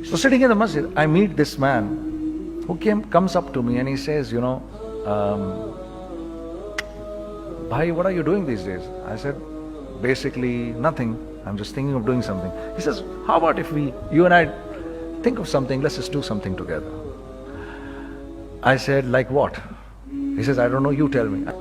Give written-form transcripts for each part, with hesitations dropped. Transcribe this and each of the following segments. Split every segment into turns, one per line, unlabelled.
So sitting in the masjid, I meet this man who comes up to me and he says, you know, bhai, what are you doing these days? I said, basically nothing. I'm just thinking of doing something. He says, how about if you and I think of something, let's just do something together. I said, like what? He says, I don't know, you tell me.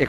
1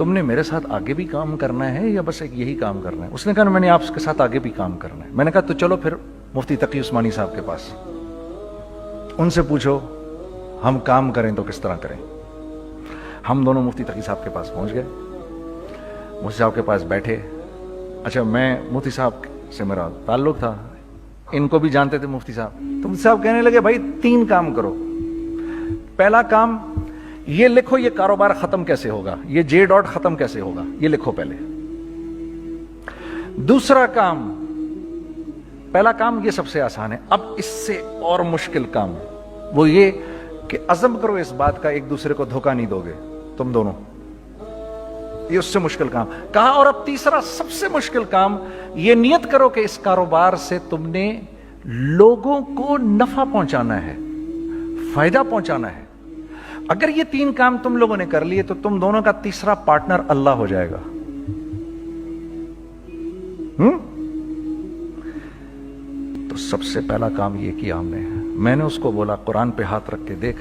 تم نے میرے ساتھ آگے بھی کام کرنا ہے یا بس ایک یہی کام کرنا ہے؟ اس نے کہا میں نے آپ کے ساتھ آگے بھی کام کرنا ہے۔ میں نے کہا تو چلو پھر مفتی تقی عثمانی صاحب کے پاس، ان سے پوچھو ہم کام کریں تو کس طرح کریں۔ ہم دونوں مفتی تقی صاحب کے پاس پہنچ گئے، مفتی صاحب کے پاس بیٹھے۔ اچھا میں مفتی صاحب سے میرا تعلق تھا، ان کو بھی جانتے تھے مفتی صاحب، تو مفتی صاحب کہنے لگے بھائی 3 کام کرو۔ پہلا کام یہ لکھو یہ کاروبار ختم کیسے ہوگا، یہ جے ڈاٹ ختم کیسے ہوگا، یہ لکھو پہلے۔ دوسرا کام، پہلا کام یہ سب سے آسان ہے، اب اس سے اور مشکل کام وہ یہ کہ عزم کرو اس بات کا ایک دوسرے کو دھوکہ نہیں دو گے تم دونوں، یہ اس سے مشکل کام کہا۔ اور اب تیسرا سب سے مشکل کام، یہ نیت کرو کہ اس کاروبار سے تم نے لوگوں کو نفع پہنچانا ہے، فائدہ پہنچانا ہے۔ اگر یہ 3 کام تم لوگوں نے کر لیے تو تم دونوں کا تیسرا پارٹنر اللہ ہو جائے گا۔ تو سب سے پہلا کام یہ کیا ہم نے، میں نے اس کو بولا قرآن پہ ہاتھ رکھ کے دیکھ،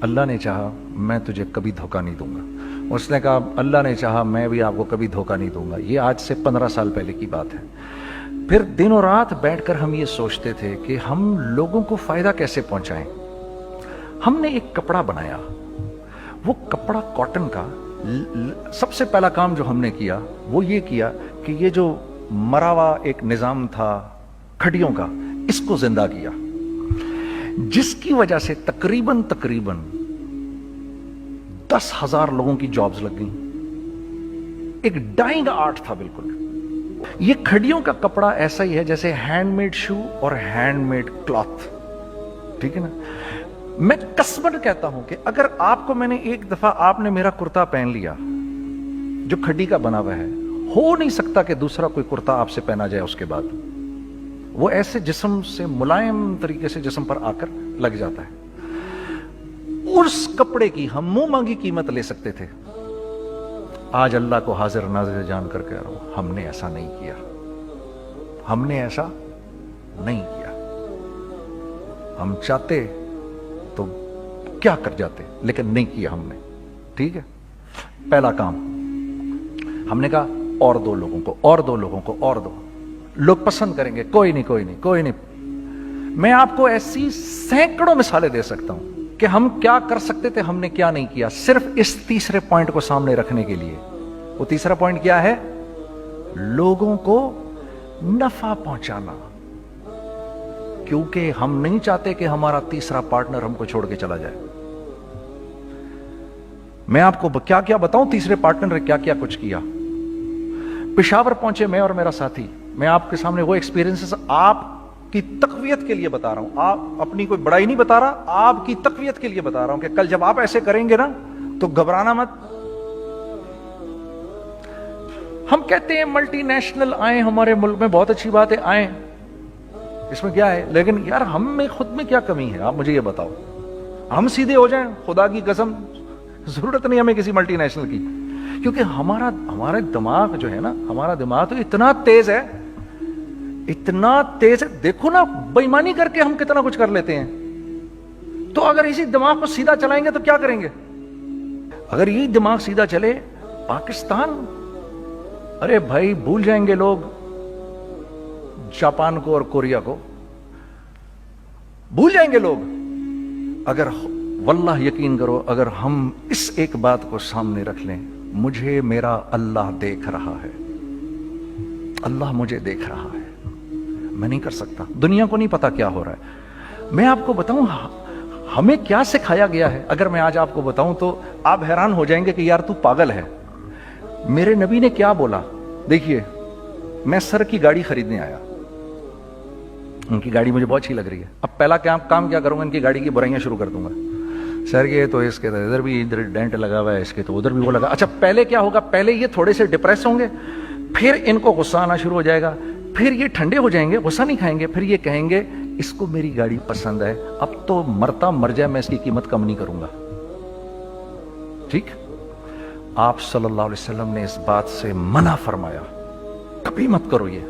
اللہ نے چاہا میں تجھے کبھی دھوکہ نہیں دوں گا۔ اس نے کہا اللہ نے چاہا میں بھی آپ کو کبھی دھوکہ نہیں دوں گا۔ یہ آج سے 15 سال پہلے کی بات ہے۔ پھر دن و رات بیٹھ کر ہم یہ سوچتے تھے کہ ہم لوگوں کو فائدہ کیسے پہنچائیں۔ ہم نے ایک کپڑا بنایا، وہ کپڑا کاٹن کا۔ سب سے پہلا کام جو ہم نے کیا وہ یہ کیا کہ یہ جو مرا ہوا ایک نظام تھا کھڑیوں کا، اس کو زندہ کیا، جس کی وجہ سے تقریباً 10,000 لوگوں کی جابز لگ گئیں۔ ایک ڈائنگ آرٹ تھا بالکل۔ یہ کھڑیوں کا کپڑا ایسا ہی ہے جیسے ہینڈ میڈ شو اور ہینڈ میڈ کلاتھ، ٹھیک ہے نا۔ میں قسماً کہتا ہوں کہ اگر آپ کو میں نے ایک دفعہ آپ نے میرا کرتا پہن لیا جو کھڑی کا بنا ہوا ہے، ہو نہیں سکتا کہ دوسرا کوئی کرتا آپ سے پہنا جائے اس کے بعد۔ وہ ایسے جسم سے ملائم طریقے سے جسم پر آ کر لگ جاتا ہے۔ اس کپڑے کی ہم منہ مانگی قیمت لے سکتے تھے۔ آج اللہ کو حاضر ناظر جان کر کہہ رہا ہوں، ہم نے ایسا نہیں کیا، ہم نے ایسا نہیں کیا۔ ہم چاہتے تو کیا کر جاتے، لیکن نہیں کیا ہم نے، ٹھیک ہے۔ پہلا کام ہم نے کہا اور 2 لوگوں کو، اور 2 لوگوں کو، اور 2 لوگ پسند کریں گے، کوئی نہیں کوئی نہیں کوئی نہیں۔ میں آپ کو ایسی سینکڑوں مثالیں دے سکتا ہوں کہ ہم کیا کر سکتے تھے، ہم نے کیا نہیں کیا، صرف اس تیسرے پوائنٹ کو سامنے رکھنے کے لیے۔ وہ تیسرا پوائنٹ کیا ہے؟ لوگوں کو نفع پہنچانا، کیونکہ ہم نہیں چاہتے کہ ہمارا تیسرا پارٹنر ہم کو چھوڑ کے چلا جائے۔ میں آپ کو کیا کیا بتاؤں، تیسرے پارٹنر نے کیا کیا کچھ کیا۔ پشاور پہنچے میں اور میرا ساتھی، میں آپ کے سامنے وہ ایکسپیرینسز آپ کی تقویت کے لیے بتا رہا ہوں، آپ اپنی کوئی بڑائی نہیں بتا رہا، آپ کی تقویت کے لیے بتا رہا ہوں کہ کل جب آپ ایسے کریں گے نا تو گھبرانا مت۔ ہم کہتے ہیں ملٹی نیشنل آئیں ہمارے ملک میں، بہت اچھی بات ہے، آئیں، اس میں کیا ہے، لیکن یار ہم میں خود میں کیا کمی ہے، آپ مجھے یہ بتاؤ۔ ہم سیدھے ہو جائیں، خدا کی قسم ضرورت نہیں ہمیں کسی ملٹی نیشنل کی، کیونکہ ہمارا دماغ جو ہے نا، ہمارا دماغ تو اتنا تیز ہے، اتنا تیز ہے، دیکھو نا بے ایمانی کر کے ہم کتنا کچھ کر لیتے ہیں۔ تو اگر اسی دماغ کو سیدھا چلائیں گے تو کیا کریں گے؟ اگر یہ دماغ سیدھا چلے، پاکستان، ارے بھائی بھول جائیں گے لوگ جاپان کو اور کوریا کو، بھول جائیں گے لوگ۔ اگر واللہ یقین کرو، اگر ہم اس ایک بات کو سامنے رکھ لیں، مجھے میرا اللہ دیکھ رہا ہے، اللہ مجھے دیکھ رہا ہے، میں نہیں کر سکتا، دنیا کو نہیں پتا کیا ہو رہا ہے۔ میں آپ کو بتاؤں ہمیں کیا سکھایا گیا ہے، اگر میں آج آپ کو بتاؤں تو آپ حیران ہو جائیں گے کہ یار تو پاگل ہے۔ میرے نبی نے کیا بولا؟ دیکھیے، میں سر کی گاڑی خریدنے آیا، ان کی گاڑی مجھے بہت اچھی لگ رہی ہے، اب پہلا کام کیا کروں گا، ان کی گاڑی کی برائیاں شروع کر دوں گا، سر یہ تو اس کے ادھر بھی ادھر ڈینٹ لگا ہوا ہے، اس کے تو ادھر بھی وہ لگا۔ اچھا پہلے کیا ہوگا، پہلے یہ تھوڑے سے ڈپریس ہوں گے، پھر ان کو غصہ آنا شروع ہو جائے گا، پھر یہ ٹھنڈے ہو جائیں گے، غصہ نہیں کھائیں گے، پھر یہ کہیں گے اس کو میری گاڑی پسند ہے، اب تو مرتا مر جائے میں اس کی قیمت کم نہیں کروں گا، ٹھیک۔ آپ صلی اللہ علیہ وسلم نے اس بات سے منع فرمایا، کبھی مت کرو یہ۔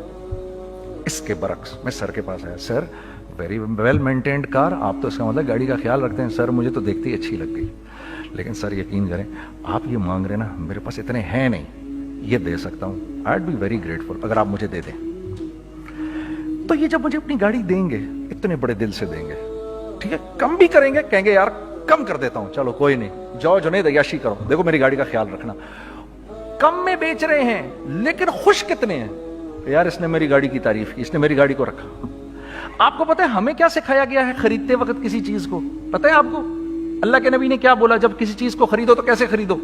اس کے برعکس میں سر کے پاس آیا، سر ویری ویل مینٹینڈ کار، آپ تو اس کا مطلب گاڑی کا خیال رکھتے ہیں، سر مجھے تو دیکھتے ہی اچھی لگ گئی، لیکن سر یقین کریں آپ یہ مانگ رہے نا, میرے پاس اتنے ہیں نہیں, یہ دے سکتا ہوں, I would be very grateful اگر آپ مجھے دے دیں. تو یہ جب مجھے اپنی گاڑی دیں گے اتنے بڑے دل سے دیں گے, ٹھیک ہے, کم بھی کریں گے, کہیں گے یار کم کر دیتا ہوں, چلو کوئی نہیں, جاؤ جنید عیاشی کرو, دیکھو میری گاڑی کا خیال رکھنا. کم میں بیچ رہے ہیں لیکن خوش کتنے ہیں, یار اس نے میری گاڑی کی تعریف کی, اس نے میری گاڑی کو رکھا. آپ کو پتہ ہے ہمیں کیا سکھایا گیا ہے خریدتے وقت کسی چیز کو؟ پتہ ہے آپ کو اللہ کے نبی نے کیا بولا جب کسی چیز کو خریدو تو کیسے خریدو؟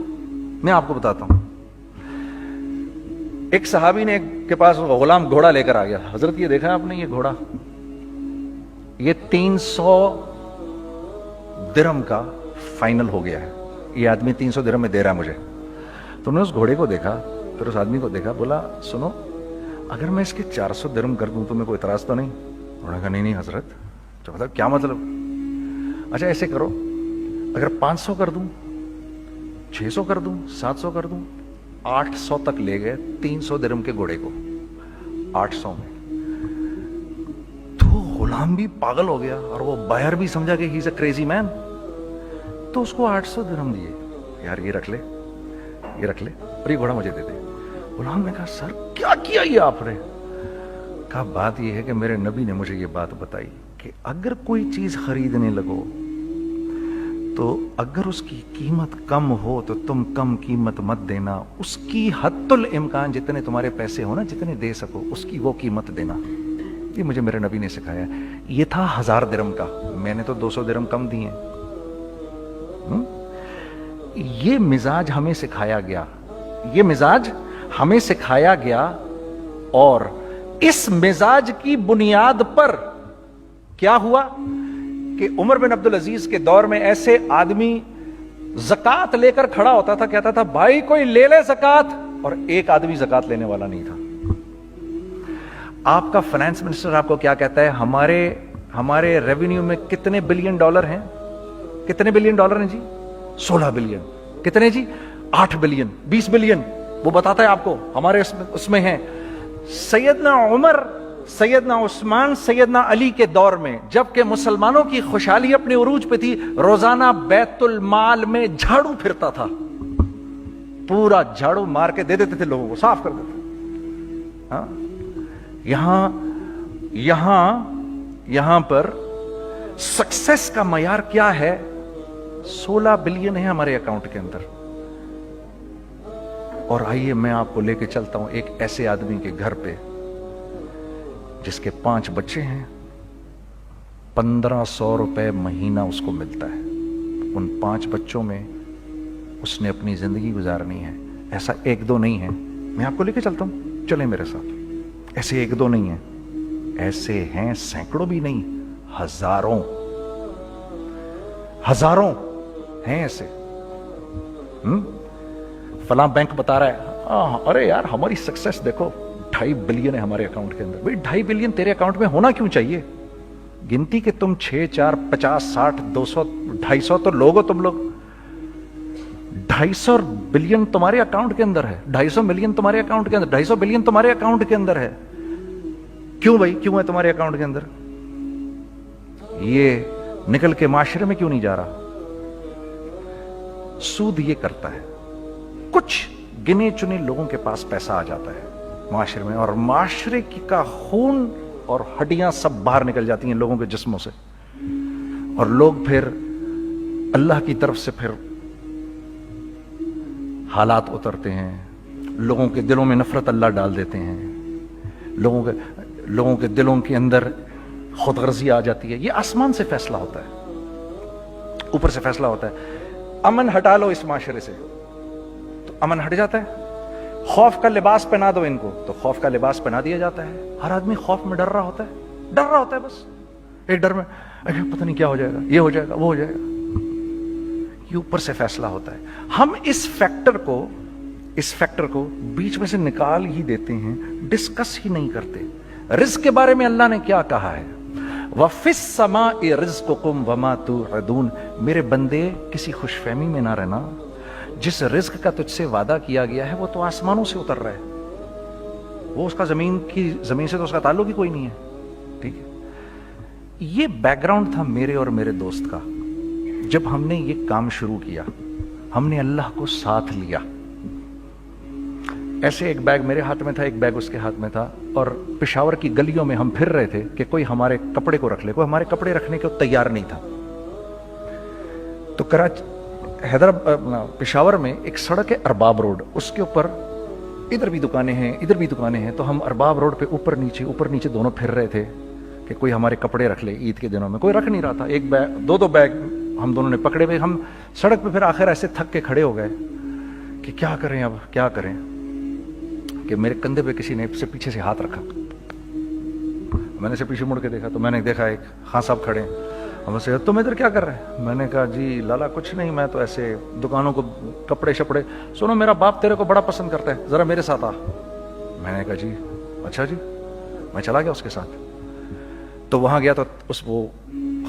میں آپ کو بتاتا ہوں. ایک صحابی نے کے پاس غلام گھوڑا لے کر آ گیا. حضرت یہ دیکھا آپ نے, یہ گھوڑا یہ 300 درہم کا فائنل ہو گیا ہے, یہ آدمی 300 درہم میں دے رہا ہے مجھے. تو نے اس گھوڑے کو دیکھا, پھر اس آدمی کو دیکھا, بولا سنو اگر میں اس کے 400 درہم کر دوں تو میں کوئی اعتراض تو نہیں؟ انہوں نے کہا نہیں حضرت. تو مطلب کیا مطلب؟ اچھا ایسے کرو, اگر 500 کر دوں, 600 کر دوں, 700 کر دوں. 800 تک لے گئے 300 درہم کے گھوڑے کو, 800 میں. تو غلام بھی پاگل ہو گیا اور وہ بائر بھی سمجھا کہ ہی از اے کریزی مین. تو اس کو 800 درہم دیے, یار یہ رکھ لے, یہ رکھ لے, اور یہ گھوڑا مجھے دے دے. غلام نے کہا سر کیا کیا یہ آپ نے؟ کہا بات یہ ہے کہ میرے نبی نے مجھے یہ بات بتائی کہ اگر کوئی چیز خریدنے لگو تو اگر اس کی قیمت کم ہو تو تم کم قیمت مت دینا, اس کی حد الامکان جتنے تمہارے پیسے ہو نا, جتنے دے سکو اس کی وہ قیمت دینا. یہ مجھے میرے نبی نے سکھایا. یہ تھا 1000 درہم کا, میں نے تو 200 درہم کم دیے. یہ مزاج ہمیں سکھایا گیا, یہ مزاج ہمیں سکھایا گیا, اور اس مزاج کی بنیاد پر کیا ہوا کہ عمر بن عبدالعزیز کے دور میں ایسے آدمی زکات لے کر کھڑا ہوتا تھا, کہتا تھا بھائی کوئی لے لے زکات, اور ایک آدمی زکات لینے والا نہیں تھا. آپ کا فائنانس منسٹر آپ کو کیا کہتا ہے, ہمارے ریونیو میں کتنے بلین ڈالر ہیں؟ کتنے بلین ڈالر ہیں جی؟ 16 بلین. کتنے جی؟ 8 بلین, 20 بلین. وہ بتاتا ہے آپ کو ہمارے اس میں ہیں. سیدنا عمر, سیدنا عثمان, سیدنا علی کے دور میں جبکہ مسلمانوں کی خوشحالی اپنے عروج پہ تھی, روزانہ بیت المال میں جھاڑو پھرتا تھا, پورا جھاڑو مار کے دے دیتے تھے لوگوں کو, صاف کر دیتے. ہاں یہاں پر سکسیس کا معیار کیا ہے؟ 16 بلین ہے ہمارے اکاؤنٹ کے اندر. اور آئیے میں آپ کو لے کے چلتا ہوں ایک ایسے آدمی کے گھر پہ جس کے 5 بچے ہیں, 1500 روپے مہینہ اس کو ملتا ہے. ان 5 بچوں میں اس نے اپنی زندگی گزارنی ہے. ایسا 1-2 نہیں ہے, میں آپ کو لے کے چلتا ہوں, چلیں میرے ساتھ. ایسے 1-2 نہیں ہیں, ایسے ہیں سینکڑوں بھی نہیں, ہزاروں ہیں ایسے. فلاں بینک بتا رہا ہے ارے یار ہماری سکسیس دیکھو 2.5 بلین ہے ہمارے اکاؤنٹ کے اندر. بھائی 2.5 بلین تیرے اکاؤنٹ میں ہونا کیوں چاہیے؟ گنتی کہ تم 6 4 50 60 200 250 تو لوگ ہو تم لوگ. 250 بلین تمہارے اکاؤنٹ کے اندر ہے, 250 ملین تمہارے اکاؤنٹ کے اندر, 250 بلین تمہارے اکاؤنٹ کے اندر ہے. کیوں بھائی, کیوں ہے تمہارے اکاؤنٹ کے اندر؟ یہ نکل کے معاشرے میں کیوں نہیں جا رہا؟ سود یہ کرتا ہے, کچھ گنے چنے لوگوں کے پاس پیسہ آ جاتا ہے معاشرے میں, اور معاشرے کا خون اور ہڈیاں سب باہر نکل جاتی ہیں لوگوں کے جسموں سے, اور لوگ پھر اللہ کی طرف سے پھر حالات اترتے ہیں, لوگوں کے دلوں میں نفرت اللہ ڈال دیتے ہیں, لوگوں کے دلوں کے اندر خود غرضی آ جاتی ہے. یہ آسمان سے فیصلہ ہوتا ہے, اوپر سے فیصلہ ہوتا ہے. امن ہٹا لو اس معاشرے سے تو امن ہٹ جاتا ہے. خوف کا لباس پہنا دو ان کو تو خوف کا لباس پہنا دیا جاتا ہے. ہر آدمی خوف میں ڈر رہا ہوتا ہے, بس ایک ڈر میں پتہ نہیں کیا ہو جائے گا, یہ ہو جائے گا, وہ ہو جائے گا. یہ اوپر سے فیصلہ ہوتا ہے. ہم اس فیکٹر کو بیچ میں سے نکال ہی دیتے ہیں, ڈسکس ہی نہیں کرتے. رزق کے بارے میں اللہ نے کیا کہا ہے؟ وَفِي السَّمَاءِ رِزْقُكُمْ وَمَا تُوعَدُونَ. میرے بندے کسی خوش فہمی میں نہ رہنا, جس رزق کا تجھ سے وعدہ کیا گیا ہے وہ تو آسمانوں سے اتر رہا ہے, وہ اس کا زمین سے تو اس کا تعلق ہی کوئی نہیں ہے. ٹھیک ہے, یہ بیک گراؤنڈ تھا میرے اور میرے دوست کا جب ہم نے یہ کام شروع کیا. ہم نے اللہ کو ساتھ لیا. ایسے ایک بیگ میرے ہاتھ میں تھا, ایک بیگ اس کے ہاتھ میں تھا, اور پشاور کی گلیوں میں ہم پھر رہے تھے کہ کوئی ہمارے کپڑے کو رکھ لے. کوئی ہمارے کپڑے رکھنے کو تیار نہیں تھا. تو پشاور میں ایک سڑک ہے ارباب روڈ, اس کے اوپر ادھر بھی دکانیں ہیں ادھر بھی دکانیں ہیں. تو ہم ارباب روڈ پہ اوپر نیچے دونوں پھر رہے تھے کہ کوئی ہمارے کپڑے رکھ لے. عید کے دنوں میں کوئی رکھ نہیں رہا تھا. ایک بیگ, دو بیگ ہم دونوں نے پکڑے ہوئے. ہم سڑک پہ پھر آخر ایسے تھک کے کھڑے ہو گئے کہ کیا کریں, اب کیا کریں, کہ میرے کندھے پہ کسی نے سے پیچھے سے ہاتھ رکھا. میں نے سے پیچھے مڑ کے دیکھا تو میں نے دیکھا ایک خان صاحب کھڑے ہیں. ہم سے تم ادھر کیا کر رہے ہیں؟ میں نے کہا جی لالا کچھ نہیں, میں تو ایسے دکانوں کو کپڑے شپڑے. سنو میرا باپ تیرے کو بڑا پسند کرتا ہے, ذرا میرے ساتھ آ. میں نے کہا جی اچھا جی. میں چلا گیا اس کے ساتھ. تو وہاں گیا تو وہ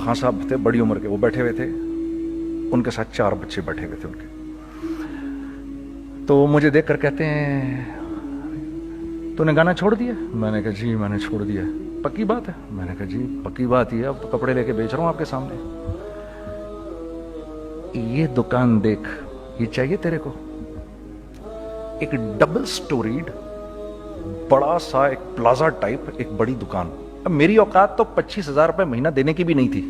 خان صاحب تھے بڑی عمر کے, وہ بیٹھے ہوئے تھے, ان کے ساتھ 4 بچے بیٹھے ہوئے تھے ان کے. تو وہ مجھے دیکھ کر کہتے ہیں تو نے گانا چھوڑ دیا؟ میں نے کہا جی میں نے چھوڑ دیا. پکی بات ہے؟ میں نے کہا جی پکی بات ہی ہے, اب تو کپڑے لے کے بیچ رہا ہوں آپ کے سامنے. یہ دکان دیکھ, یہ چاہیے تیرے کو؟ ایک ڈبل سٹوریڈ بڑا سا ایک پلازا ٹائپ ایک بڑی دکان. اب میری اوقات تو 25,000 روپے مہینہ دینے کی بھی نہیں تھی.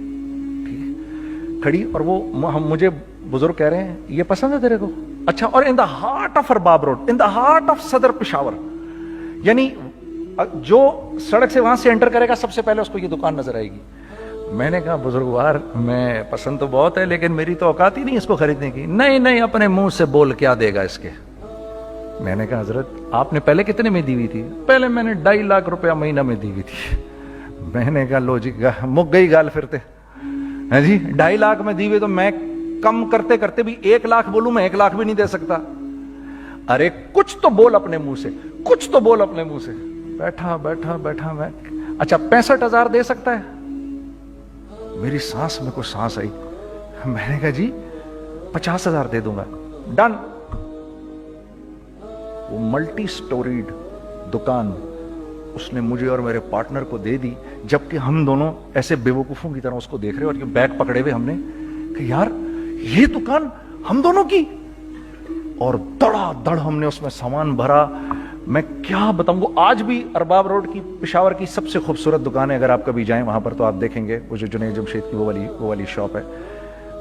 ٹھیک ہے, کھڑی, اور وہ مجھے بزرگ کہہ رہے ہیں یہ پسند ہے تیرے کو؟ اچھا, اور in the heart of Arbab road, in the heart of Saddar Peshawar, یعنی جو سڑک سے وہاں سے انٹر کرے گا سب سے پہلے اس کو یہ دکان نظر آئے گی. میں نے کہا بزرگوار میں پسند تو بہت ہے لیکن میری تو اوقات ہی نہیں اس کو خریدنے کی. نہیں اپنے منہ سے بول کیا دے گا اس کے. میں نے کہا حضرت آپ نے پہلے کتنے میں دی ہوئی تھی؟ پہلے میں نے 2.5 لاکھ روپیہ مہینہ میں دی ہوئی تھی. میں نے کہا لو جی مک گئی گال پھرتے جی. 2.5 لاکھ میں دی ہوئی تو میں کم کرتے کرتے بھی 1 لاکھ بولوں, میں 1 لاکھ بھی نہیں دے سکتا. ارے کچھ تو بول اپنے منہ سے, کچھ تو بول اپنے منہ سے. بیٹھا میں, اچھا 65,000 دے سکتا ہے؟ میری سانس میں کوئی سانس آئی. میں نے کہا جی 50,000 دے دوں گا. ڈن. وہ ملٹی سٹوریڈ دکان اس نے مجھے اور میرے پارٹنر کو دے دی, جبکہ ہم دونوں ایسے بیوقوفوں کی طرح اس کو دیکھ رہے, اور یہ بیگ پکڑے ہوئے ہم نے کہ یار یہ دکان ہم دونوں کی. اور دڑا دڑ ہم نے اس میں سامان بھرا. میں کیا بتاؤں, وہ آج بھی ارباب روڈ کی پشاور کی سب سے خوبصورت دکان ہے. اگر آپ کبھی جائیں وہاں پر تو آپ دیکھیں گے وہ جو جنید جمشید کی وہ والی شاپ ہے.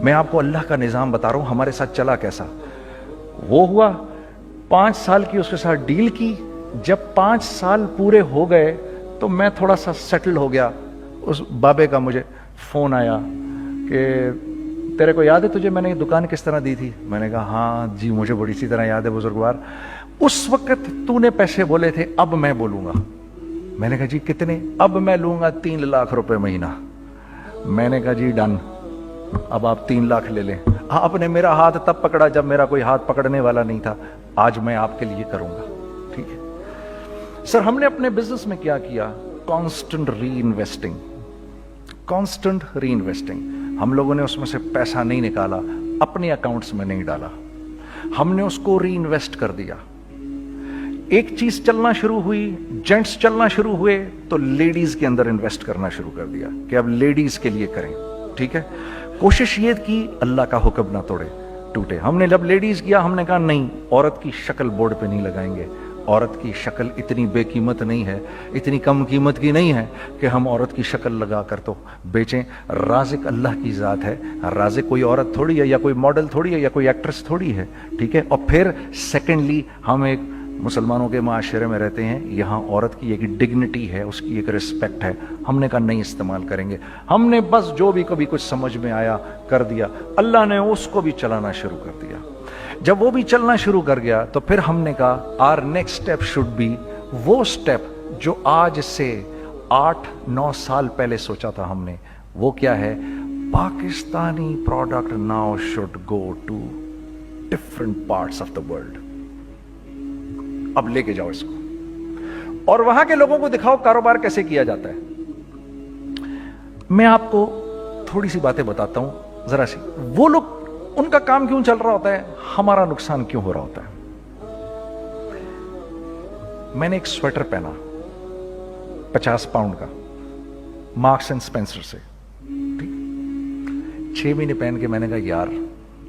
میں آپ کو اللہ کا نظام بتا رہا ہوں ہمارے ساتھ چلا کیسا. وہ ہوا 5 سال کی اس کے ساتھ ڈیل کی. جب 5 سال پورے ہو گئے تو میں تھوڑا سا سیٹل ہو گیا. اس بابے کا مجھے فون آیا کہ تیرے کو یاد ہے تجھے میں نے یہ دکان کس طرح دی تھی؟ میں نے کہا ہاں جی مجھے بڑی سی طرح یاد ہے بزرگوار. اس وقت تو نے پیسے بولے تھے, اب میں بولوں گا. میں نے کہا جی کتنے؟ اب میں لوں گا 3 لاکھ روپے مہینہ. میں نے کہا جی ڈن, اب آپ 3 لاکھ لے لیں. آپ نے میرا ہاتھ تب پکڑا جب میرا کوئی ہاتھ پکڑنے والا نہیں تھا. آج میں آپ کے لیے کروں گا. ٹھیک ہے سر. ہم نے اپنے بزنس میں کیا کیا؟ کانسٹنٹ ری انویسٹنگ. ہم لوگوں نے اس میں سے پیسہ نہیں نکالا, اپنے اکاؤنٹس میں نہیں ڈالا, ہم نے اس کو ری انویسٹ کر دیا. ایک چیز چلنا شروع ہوئی, جینٹس چلنا شروع ہوئے, تو لیڈیز کے اندر انویسٹ کرنا شروع کر دیا کہ اب لیڈیز کے لیے کریں. ٹھیک ہے, کوشش یہ کی اللہ کا حکم نہ ٹوٹے. ہم نے جب لیڈیز کیا ہم نے کہا نہیں, عورت کی شکل بورڈ پہ نہیں لگائیں گے. عورت کی شکل اتنی بے قیمت نہیں ہے, اتنی کم قیمت کی نہیں ہے کہ ہم عورت کی شکل لگا کر تو بیچیں. رازق اللہ کی ذات ہے. رازق کوئی عورت تھوڑی ہے, یا کوئی ماڈل تھوڑی ہے, یا کوئی ایکٹریس تھوڑی ہے. ٹھیک ہے. اور پھر سیکنڈلی ہم ایک مسلمانوں کے معاشرے میں رہتے ہیں, یہاں عورت کی ایک ڈگنیٹی ہے, اس کی ایک رسپیکٹ ہے. ہم نے کہا نہیں استعمال کریں گے. ہم نے بس جو بھی کبھی کچھ سمجھ میں آیا کر دیا. اللہ نے اس کو بھی چلانا شروع کر دیا. جب وہ بھی چلنا شروع کر گیا تو پھر ہم نے کہا our next step should be وہ اسٹیپ جو آج سے 8-9 سال پہلے سوچا تھا ہم نے. وہ کیا ہے؟ Pakistani product now should go to different parts of the world. اب لے کے جاؤ اس کو اور وہاں کے لوگوں کو دکھاؤ کاروبار کیسے کیا جاتا ہے. میں آپ کو تھوڑی سی باتیں بتاتا ہوں ذرا سی. وہ لوگ ان کا کام کیوں چل رہا ہوتا ہے, ہمارا نقصان کیوں ہو رہا ہوتا ہے. میں نے ایک سویٹر پہنا 50 پاؤنڈ کا مارکس اینڈ اسپینسر سے. 6 مہینے پہن کے میں نے کہا یار